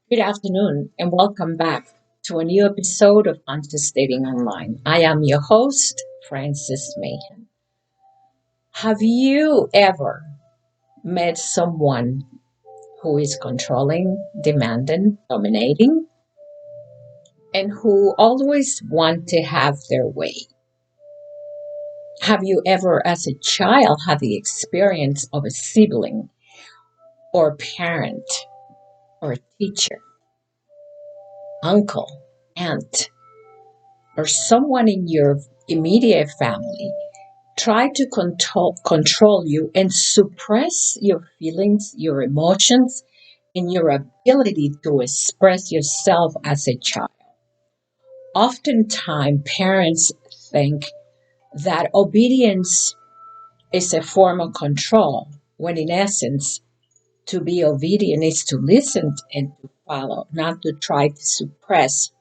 Good afternoon, and welcome back to a new episode of Conscious Dating Online. I am your host, Francis Mahan. Have you ever met someone who is controlling, demanding, dominating, and who always want to have their way? Have you ever, as a child, had the experience of a sibling or parent or teacher, uncle, aunt, or someone in your immediate family try to control you and suppress your feelings, your emotions, and your ability to express yourself as a child? Oftentimes, parents think that obedience is a form of control, when in essence, to be obedient is to listen and to follow, not to try to suppress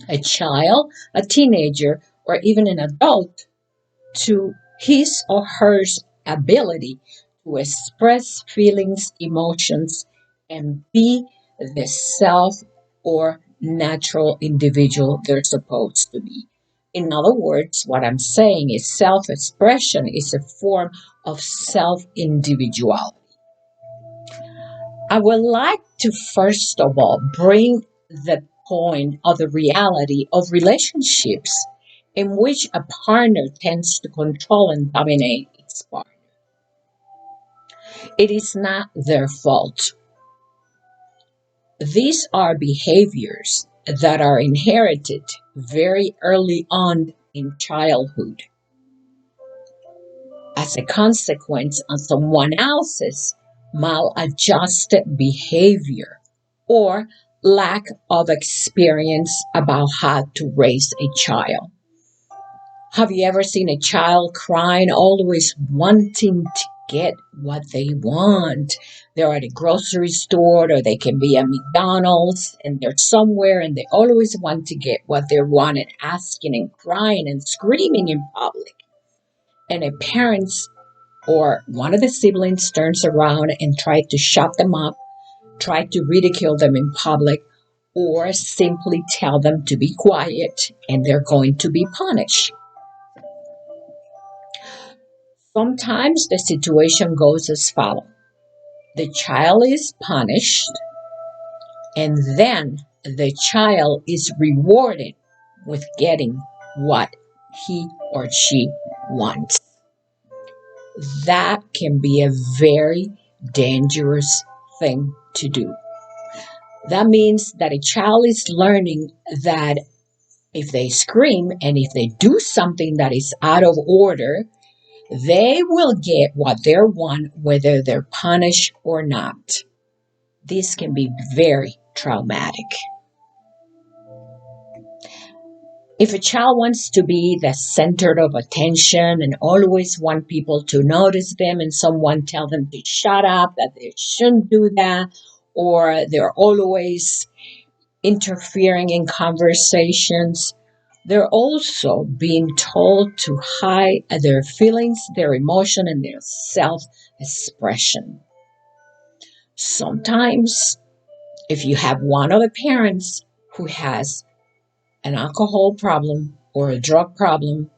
a child, a teenager, or even an adult to his or her ability to express feelings, emotions, and be the self or natural individual they're supposed to be. In other words, what I'm saying is self expression is a form of self individuality. I would like to first of all bring the point of the reality of relationships in which a partner tends to control and dominate its partner. It is not their fault. These are behaviors that are inherited very early on in childhood as a consequence of someone else's maladjusted behavior or lack of experience about how to raise a child. Have you ever seen a child crying, always wanting to get what they want? They're at a grocery store or they can be at McDonald's and they're somewhere and they always want to get what they want and asking and crying and screaming in public. And a parent or one of the siblings turns around and tries to shut them up, try to ridicule them in public, or simply tell them to be quiet and they're going to be punished. Sometimes the situation goes as follows. The child is punished, and then the child is rewarded with getting what he or she wants. That can be a very dangerous thing to do. That means that a child is learning that if they scream and if they do something that is out of order, they will get what they want, whether they're punished or not. This can be very traumatic. If a child wants to be the center of attention and always want people to notice them and someone tell them to shut up, that they shouldn't do that, or they're always interfering in conversations, they're also being told to hide their feelings, their emotion, and their self-expression. Sometimes, if you have one of the parents who has an alcohol problem or a drug problem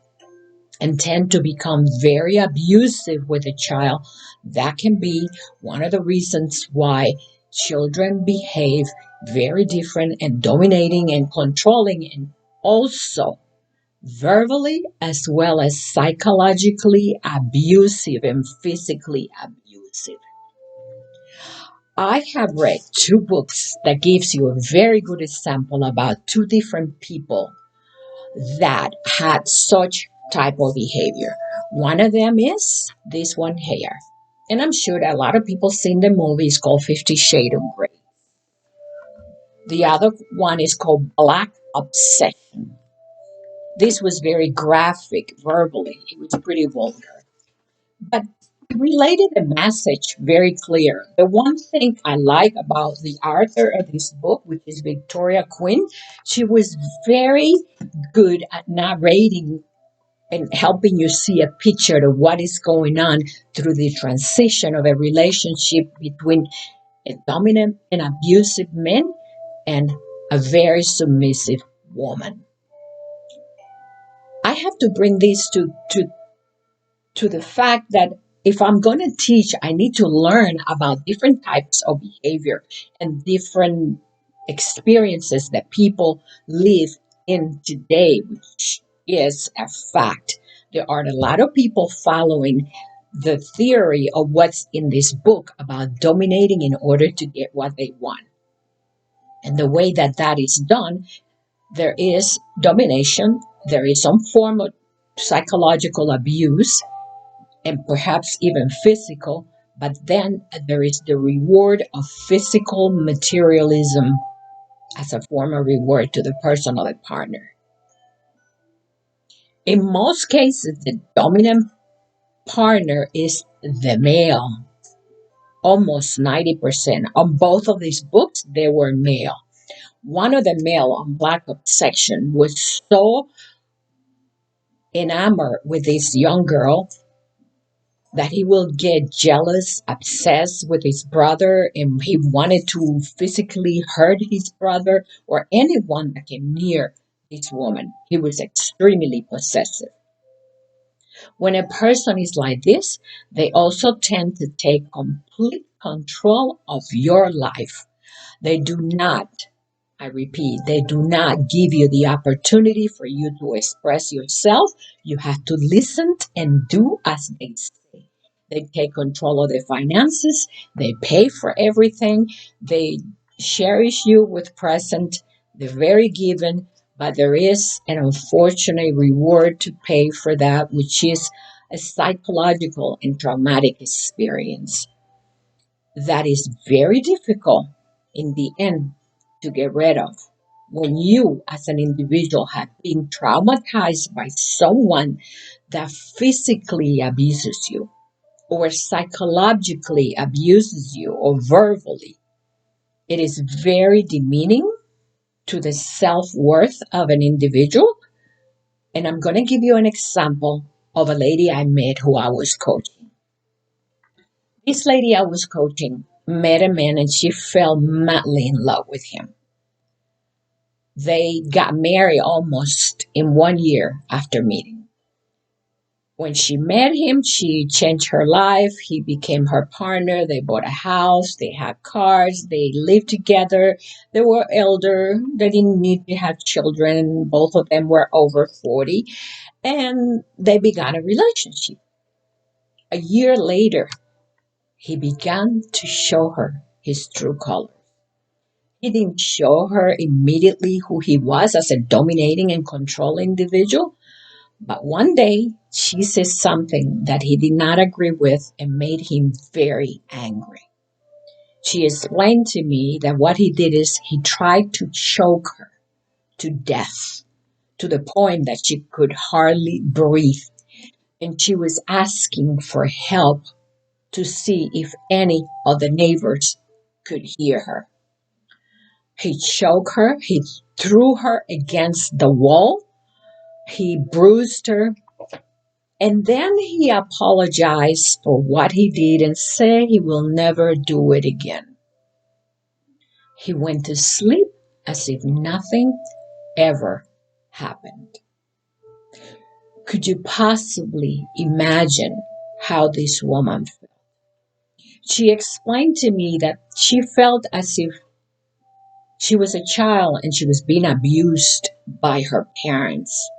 and tend to become very abusive with a child, that can be one of the reasons why children behave very different and dominating and controlling, and also verbally as well as psychologically abusive and physically abusive. I have read two books that gives you a very good example about two different people that had such type of behavior. One of them is this one here. And I'm sure that a lot of people seen the movie. It's called 50 Shades of Grey. The other one is called Black Obsession. This was very graphic verbally. It was pretty vulgar. But it related the message very clear. The one thing I like about the author of this book, which is Victoria Quinn, she was very good at narrating and helping you see a picture of what is going on through the transition of a relationship between a dominant and abusive man and a very submissive woman. I have to bring this to the fact that if I'm going to teach, I need to learn about different types of behavior and different experiences that people live in today, which is a fact. There are a lot of people following the theory of what's in this book about dominating in order to get what they want. And the way that that is done, there is domination, there is some form of psychological abuse, and perhaps even physical, but then there is the reward of physical materialism as a form of reward to the person or the partner. In most cases, the dominant partner is the male. Almost 90%. On both of these books, they were male. One of the male on Black Ops section was so enamored with this young girl that he will get jealous, obsessed with his brother, and he wanted to physically hurt his brother or anyone that came near this woman. He was extremely possessive. When a person is like this, they also tend to take complete control of your life. They do not, I repeat, they do not give you the opportunity for you to express yourself. You have to listen and do as they say. They take control of the finances. They pay for everything. They cherish you with present. They're very given, but there is an unfortunate reward to pay for that, which is a psychological and traumatic experience that is very difficult in the end to get rid of. When you, as an individual, have been traumatized by someone that physically abuses you, or psychologically abuses you, or verbally, it is very demeaning to the self worth of an individual. And I'm going to give you an example of a lady I met who I was coaching. This lady I was coaching met a man and she fell madly in love with him. They got married almost in 1 year after meeting. When she met him, she changed her life. He became her partner. They bought a house. They had cars. They lived together. They were elder. They didn't need to have children. Both of them were over 40. And they began a relationship. A year later, he began to show her his true colors. He didn't show her immediately who he was as a dominating and controlling individual, but one day she said something that he did not agree with and made him very angry. She explained to me that what he did is he tried to choke her to death to the point that she could hardly breathe, and she was asking for help to see if any of the neighbors could hear her. He choked her, he threw her against the wall, he bruised her, and then he apologized for what he did and said he will never do it again. He went to sleep as if nothing ever happened. Could you possibly imagine how this woman felt? She explained to me that she felt as if she was a child and she was being abused by her parents.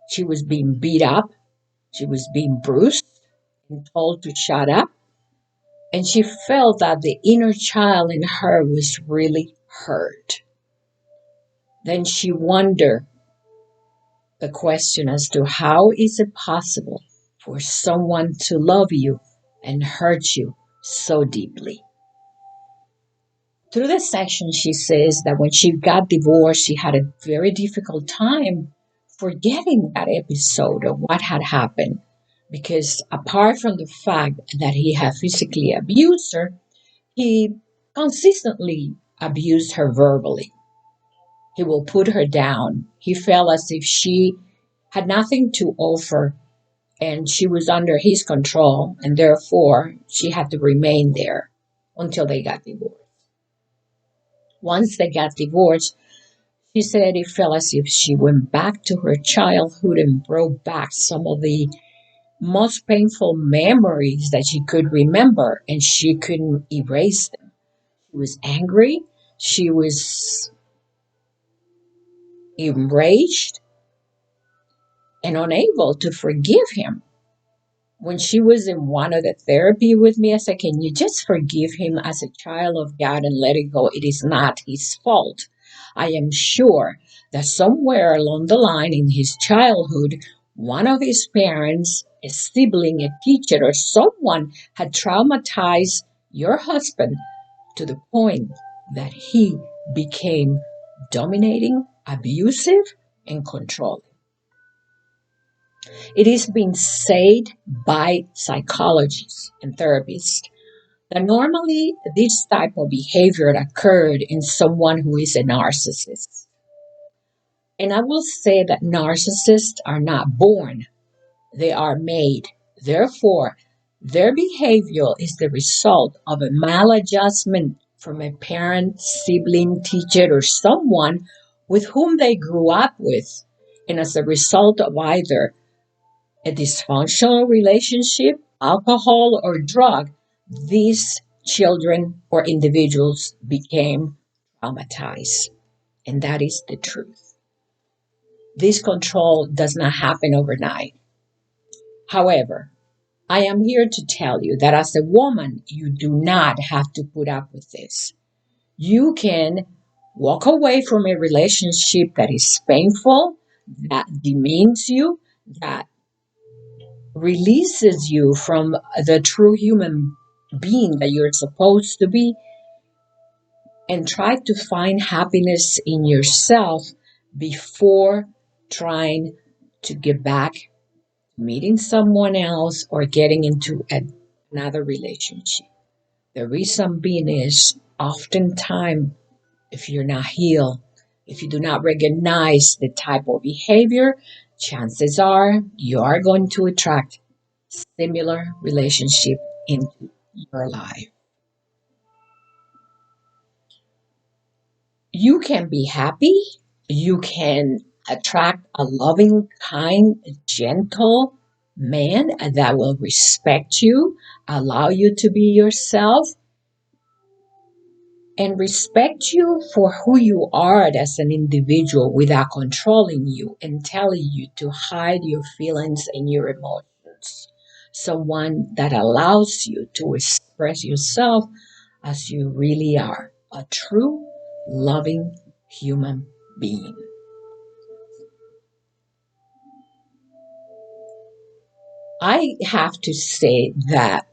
She was being beat up, she was being bruised and told to shut up. And she felt that the inner child in her was really hurt. Then she wondered the question as to how is it possible for someone to love you and hurt you so deeply. Through the section, she says that when she got divorced, she had a very difficult time forgetting that episode of what had happened. Because apart from the fact that he had physically abused her, he consistently abused her verbally. He will put her down. He felt as if she had nothing to offer and she was under his control, and therefore she had to remain there until they got divorced. Once they got divorced, she said it felt as if she went back to her childhood and brought back some of the most painful memories that she could remember, and she couldn't erase them. She was angry, she was enraged, and unable to forgive him. When she was in one of the therapy with me, I said, can you just forgive him as a child of God and let it go? It is not his fault. I am sure that somewhere along the line in his childhood, one of his parents, a sibling, a teacher, or someone had traumatized your husband to the point that he became dominating, abusive, and controlling. It is being said by psychologists and therapists that normally this type of behavior occurred in someone who is a narcissist. And I will say that narcissists are not born, they are made. Therefore, their behavior is the result of a maladjustment from a parent, sibling, teacher, or someone with whom they grew up with. And as a result of either a dysfunctional relationship, alcohol, or drug, these children or individuals became traumatized. And that is the truth. This control does not happen overnight. However, I am here to tell you that as a woman, you do not have to put up with this. You can walk away from a relationship that is painful, that demeans you, that releases you from the true human being that you're supposed to be, and try to find happiness in yourself before trying to get back meeting someone else or getting into another relationship. The reason being is oftentimes if you're not healed, if you do not recognize the type of behavior, chances are you are going to attract similar relationship into your life. You can be happy, you can attract a loving, kind, gentle man that will respect you, allow you to be yourself, and respect you for who you are as an individual without controlling you and telling you to hide your feelings and your emotions. Someone that allows you to express yourself as you really are, a true, loving human being. I have to say that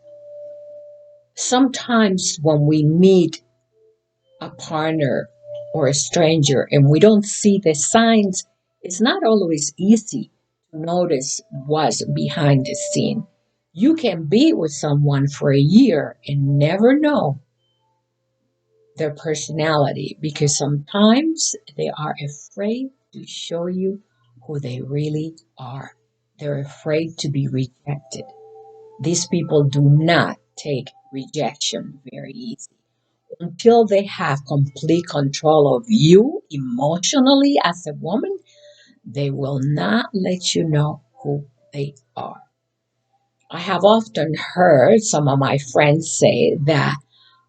sometimes when we meet a partner or a stranger and we don't see the signs, it's not always easy to notice what's behind the scene. You can be with someone for a year and never know their personality because sometimes they are afraid to show you who they really are. They're afraid to be rejected. These people do not take rejection very easy. Until they have complete control of you emotionally as a woman, they will not let you know who they are. I have often heard some of my friends say that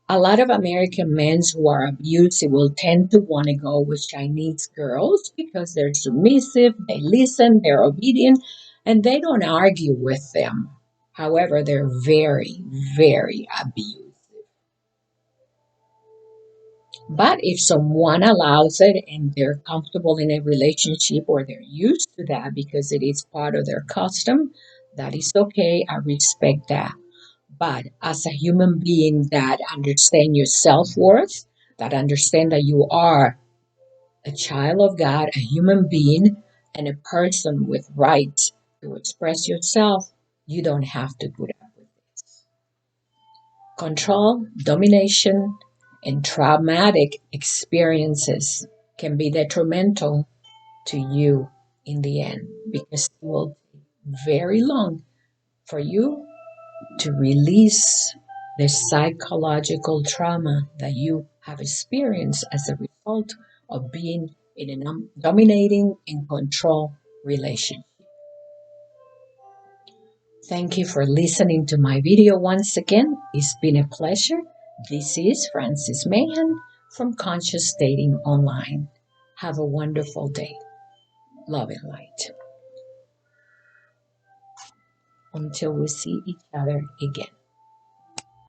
a lot of American men who are abusive will tend to want to go with Chinese girls because they're submissive, they listen, they're obedient, and they don't argue with them. However, they're very, very abusive. But if someone allows it and they're comfortable in a relationship or they're used to that because it is part of their custom, that is okay. I respect that. But as a human being that understand your self-worth, that understand that you are a child of God, a human being, and a person with rights to express yourself, you don't have to put up with this. Control, domination, and traumatic experiences can be detrimental to you in the end because it will take very long for you to release the psychological trauma that you have experienced as a result of being in a dominating and control relationship. Thank you for listening to my video once again. It's been a pleasure. This is Francis Mahan from Conscious Dating Online. Have a wonderful day. Love and light. Until we see each other again.